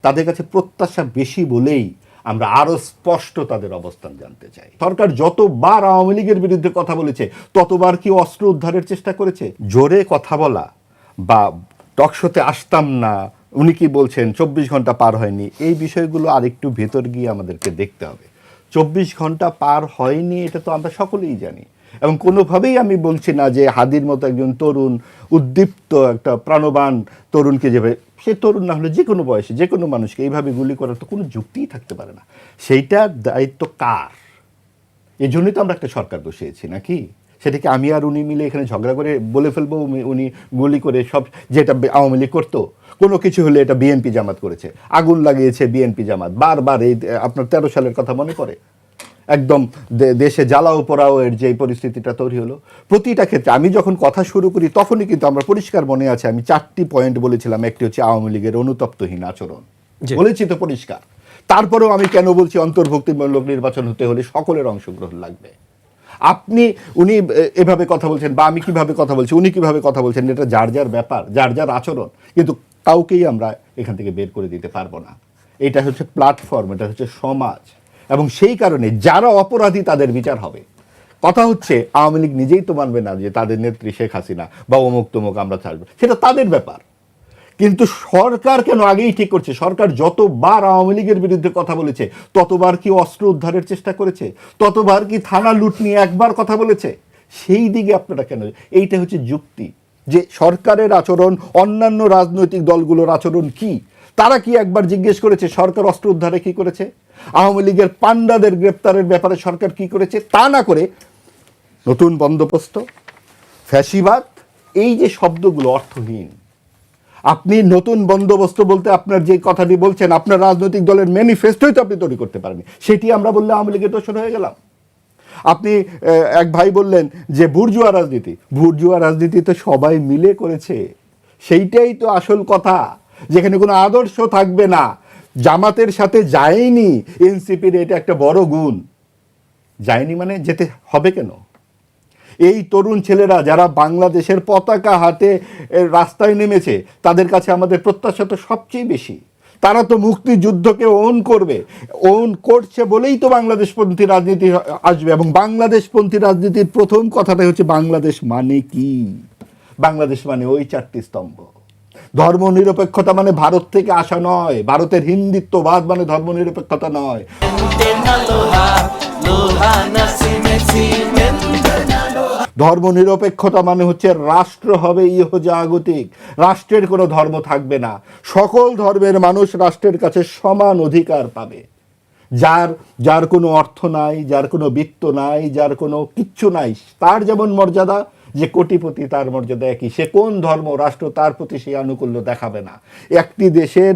তাদের কাছে প্রত্যাশা বেশি বলেই আমরা আরো স্পষ্ট তাদের অবস্থান জানতে চাই। সরকার যতবার আওয়ামী লীগের বিরুদ্ধে কথা বলেছে ততবার কি অস্ত্র উদ্ধারের চেষ্টা করেছে? জোরে কথা বলা বা টকশোতে আসতাম না, উনি কি বলছেন 24 ঘন্টা পার হয়নি, এই বিষয়গুলো আরেকটু ভেতর গিয়ে আমাদেরকে দেখতে হবে। 24 ঘন্টা পার হয়নি এটা তো আমরা সকলেই জানি, এবং কোনোভাবেই আমি বলছি না যে হাদির মতো একজন তরুণ, উদ্দীপ্ত একটা প্রাণবান তরুণকে যেভাবে, সে তরুণ না হলে যে কোনো বয়সে যে কোনো মানুষকে এইভাবে গুলি করার তো কোনো যুক্তিই থাকতে পারে না। সেইটার দায়িত্ব কার? এই জন্যই তো আমরা একটা সরকার বসিয়েছি নাকি? সেটাকে আমি আর উনি মিলে এখানে ঝগড়া করে বলে ফেলবো উনি গুলি করে সব, যেটা আওয়ামী লীগ করতো, কোনো কিছু হলে এটা বিএনপি জামাত করেছে, আগুন লাগিয়েছে বিএনপি জামাত, বারবার এই আপনার 13 সালের কথা মনে পড়ে, একদম দেশে জ্বালাও পোড়াও এর যে পরিস্থিতিটা তৈরি হলো। প্রতিটা ক্ষেত্রে আমি যখন কথা শুরু করি তখনই কিন্তু আমরা পরিষ্কার মনে আছে আমি 4টি পয়েন্ট বলেছিলাম। একটি হচ্ছে আওয়ামী লীগের অনুতপ্তহীন আচরণ, বলেছি তো পরিষ্কার। তারপরেও আমি কেন বলছি অন্তর্ভুক্তিমূলক নির্বাচন হতে হলে সকলের অংশগ্রহণ লাগবে। উনি এভাবে কথা বলছেন বা আমি কিভাবে কথা বলছি, উনি কিভাবে কথা বলছেন, এটা যার যার ব্যাপার, যার যার আচরণ, কিন্তু কাউকেই আমরা এখান থেকে বের করে দিতে পারবো না। এটা হচ্ছে প্ল্যাটফর্ম, এটা হচ্ছে সমাজ, এবং সেই কারণে যারা অপরাধী তাদের বিচার হবে। কথা হচ্ছে আওয়ামী লীগ নিজেই তো মানবে না যে তাদের নেত্রী শেখ হাসিনা বা অমুক তমুক আমরা ছাড়বো, সেটা তাদের ব্যাপার। কিন্তু সরকার কেন আগেই ঠিক করছে? সরকার যতবার আওয়ামী লীগের বিরুদ্ধে কথা বলেছে ততবার কি অস্ত্র উদ্ধারের চেষ্টা করেছে? ততবার কি থানা লুট নিয়ে একবার কথা বলেছে? সেই দিকে আপনারা কেন? এইটা হচ্ছে যুক্তি যে সরকারের আচরণ অন্যান্য রাজনৈতিক দলগুলোর আচরণ কি, তারা কি একবার জিজ্ঞেস করেছে সরকার অস্ত্র উদ্ধারে কি করেছে? আওয়ামী লীগের পান্ডাদের গ্রেপ্তারের ব্যাপারে সরকার কি করেছে? তা না করে নতুন বন্দোবস্ত, ফ্যাসিবাদ, এই যে শব্দগুলো অর্থহীন। আপনি নতুন বন্দোবস্ত বলতে আপনার যে কথাটি বলছেন আপনার রাজনৈতিক দলের ম্যানিফেস্টোই তো আপনি তৈরি করতে পারেন, সেটি আমরা বললে আওয়ামী লীগের দোষর হয়ে গেলাম। আপনি এক ভাই বললেন যে বুর্জুয়া রাজনীতি, বুর্জুয়া রাজনীতি তো সবাই মিলে করেছে, সেইটাই তো আসল কথা, যেখানে কোনো আদর্শ থাকবে না। জামাতের সাথে যায়নি এনসিপির, এটা একটা বড় গুণ। যায়নি মানে যেতে হবে কেন? এই তরুণ ছেলেরা যারা বাংলাদেশের পতাকা হাতে রাস্তায় নেমেছে তাদের কাছে আমাদের প্রত্যাশা তো সবচেয়ে বেশি। তারা তো মুক্তিযুদ্ধকে ওন করবে, ওন করছে বলেই তো বাংলাদেশপন্থী রাজনীতি আসবে। এবং বাংলাদেশপন্থী রাজনীতির প্রথম কথাটাই হচ্ছে বাংলাদেশ মানে কি? বাংলাদেশ মানে ওই 4টি স্তম্ভ। ধর্মনিরপেক্ষতা মানে ভারত থেকে আসা নয়, ভারতের হিন্দুত্ববাদ মানে ধর্মনিরপেক্ষতা নয়। ধর্মনিরপেক্ষতা মানে হচ্ছে রাষ্ট্র হবে ইহজাগতিক, রাষ্ট্রের কোনো ধর্ম থাকবে না, সকল ধর্মের মানুষ রাষ্ট্রের কাছে সমান অধিকার পাবে। যার কোনো অর্থ নাই, যার কোনো বিত্ত নাই, যার কোনো কিচ্ছু নাই, তার যেমন মর্যাদা, যে কোটিপতি তার মর্যাদা একই। সে কোন ধর্ম, রাষ্ট্র তার প্রতি সেই আনুকূল্য দেখাবে না। একটি দেশের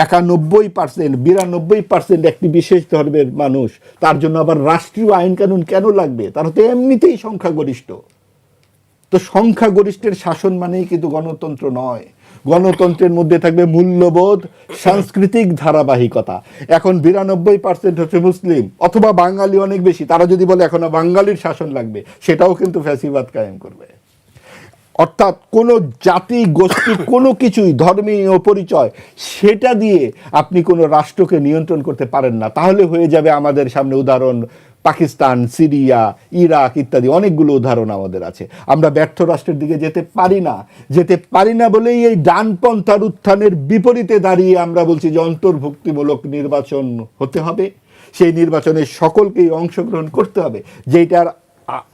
91%, 92% একটি বিশেষ ধর্মের মানুষ, তার জন্য আবার রাষ্ট্রীয় আইন কানুন কেন লাগবে? তারা তো এমনিতেই সংখ্যাগরিষ্ঠ। তো সংখ্যাগরিষ্ঠের শাসন মানেই কিন্তু গণতন্ত্র নয়। গণতন্ত্রের মধ্যে থাকবে মূল্যবোধ, সাংস্কৃতিক ধারাবাহিকতা। এখন 92% হচ্ছে মুসলিম অথবা বাঙালি অনেক বেশি, তারা যদি বলে এখন বাঙালির শাসন লাগবে, সেটাও কিন্তু ফ্যাসিবাদ কায়েম করবে। অর্থাৎ কোনো জাতি গোষ্ঠী কোনো কিছুই, ধর্মীয় পরিচয়, সেটা দিয়ে আপনি কোনো রাষ্ট্রকে নিয়ন্ত্রণ করতে পারেন না। তাহলে হয়ে যাবে আমাদের সামনে উদাহরণ পাকিস্তান, সিরিয়া, ইরাক ইত্যাদি অনেকগুলো উদাহরণ আমাদের আছে। আমরা ব্যর্থ রাষ্ট্রের দিকে যেতে পারি না বলেই এই ডানপন্থার উত্থানের বিপরীতে দাঁড়িয়ে আমরা বলছি যে অন্তর্ভুক্তিমূলক নির্বাচন হতে হবে, সেই নির্বাচনে সকলকেই অংশগ্রহণ করতে হবে, যেটার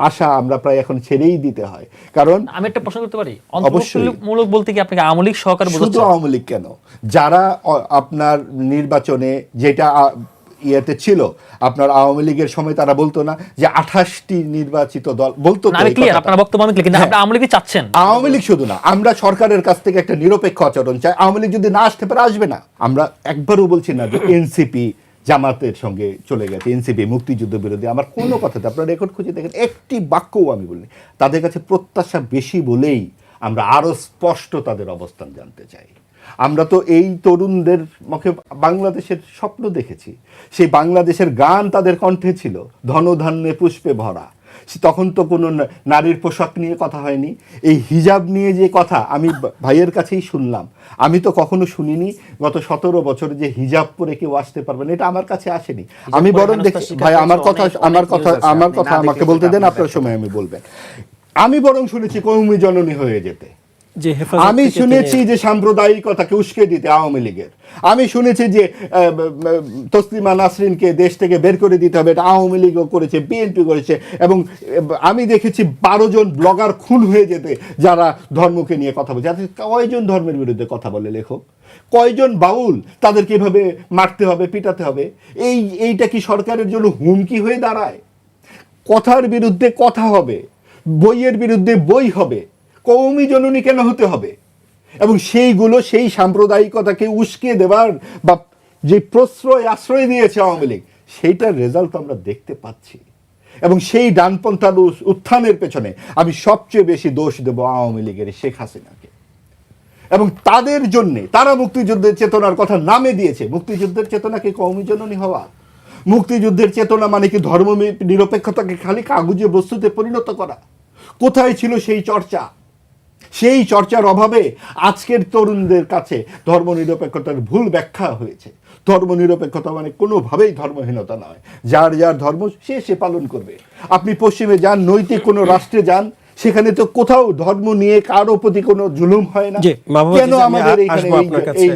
আশা আমরা প্রায় এখন ছেড়েই দিতে হয়। কারণ আমি একটা প্রশ্ন করতে পারি, অন্তর্ভুক্তিমূলক বলতে কি আপনাকে আওয়ামী লীগ সহকারে বোঝাচ্ছেন? শুধু আওয়ামী লীগ কেন, যারা আপনার নির্বাচনে যেটা ইয়েতে ছিল আপনার আওয়ামী লীগের সময়, তারা বলতো না যে 28টি নির্বাচিত দল, বলতো না। আমি ক্লিয়ার, আপনার বক্তব্য আমি ক্লিয়ার, কিন্তু আপনি আওয়ামী লীগ চাচ্ছেন? আওয়ামী লীগ শুধু না, আমরা সরকারের কাছ থেকে একটা নিরপেক্ষ আচরণ চাই। আওয়ামী লীগ যদি না আসতে পারে, আসবে না। আমরা একবারও বলছি না যে এনসিপি জামাতের সঙ্গে চলে গেছে, এনসিপি মুক্তিযুদ্ধ বিরোধী, আমার কোনো কথাতে আপনারা রেকর্ড খুঁজে দেখেন একটি বাক্যও আমি বলিনি। তাদের কাছে প্রত্যাশা বেশি বলেই আমরা আরো স্পষ্ট তাদের অবস্থান জানতে চাই। আমরা তো এই তরুণদের মুখে বাংলাদেশের স্বপ্ন দেখেছি, সেই বাংলাদেশের গান তাদের কণ্ঠে ছিল, ধনধান্যে পুষ্পে ভরা। তখন তো কোনো নারীর পোশাক নিয়ে কথা হয়নি। এই হিজাব নিয়ে যে কথা আমি ভাইয়ের কাছেই শুনলাম, আমি তো কখনো শুনিনি গত 17 বছর যে হিজাব পরে কেউ আসতে পারবে না, এটা আমার কাছে আসেনি। আমি বরং দেখছি ভাই, আমার কথা আমাকে বলতে দেন, আপনার সময় আমি বলবেন। আমি বরং শুনেছি কওমি জননী হয়ে যেতে, আমি শুনেছি যে সাম্প্রদায়িকতাকে উস্কে দিতে আওয়ামী লীগের, আমি শুনেছি যে তসলিমা নাসরিনকে দেশ থেকে বের করে দিতে হবে, এটা আওয়ামী লীগও করেছে, বিএনপি করেছে, এবং আমি দেখেছি 12 জন ব্লগার খুন হয়ে যেতে যারা ধর্মকে নিয়ে কথা বলছে। কয়জন ধর্মের বিরুদ্ধে কথা বলে লেখক, কয়জন বাউল, তাদেরকে এভাবে মারতে হবে, পিটাতে হবে? এইটা কি সরকারের জন্য হুমকি হয়ে দাঁড়ায়? কথার বিরুদ্ধে কথা হবে, বইয়ের বিরুদ্ধে বই হবে, কওমি জননী কেন হতে হবে? এবং সেইগুলো সেই সাম্প্রদায়িকতাকে উস্কে দেওয়ার বা যে আশ্রয় দিয়েছে আওয়ামী লীগ, সেইটার রেজাল্ট আমরা দেখতে পাচ্ছি। এবং সেই ডানপন্থার উত্থানের পেছনে আমি সবচেয়ে বেশি দোষ দেব আওয়ামী লীগের শেখ হাসিনাকে। এবং তাদের জন্যে তারা মুক্তিযুদ্ধের চেতনার কথা নামে দিয়েছে। মুক্তিযুদ্ধের চেতনাকে কওমি জননী হওয়া, মুক্তিযুদ্ধের চেতনা মানে কি ধর্ম নিরপেক্ষতাকে খালি কাগজে বস্তুতে পরিণত করা? কোথায় ছিল সেই চর্চা? সেই চর্চার অভাবে আজকের তরুণদের কাছে ধর্মনিরপেক্ষতার ভুল ব্যাখ্যা হয়েছে। ধর্মনিরপেক্ষতা মানে কোনোভাবেই ধর্মহীনতা নয়, যার যার ধর্ম সে পালন করবে। আপনি পশ্চিমে যান, নৈতিক কোনো রাষ্ট্রে যান, সেখানে তো কোথাও ধর্ম নিয়ে কারো প্রতি কোনো জুলুম হয় না। কেন আমাদের এইখানে এই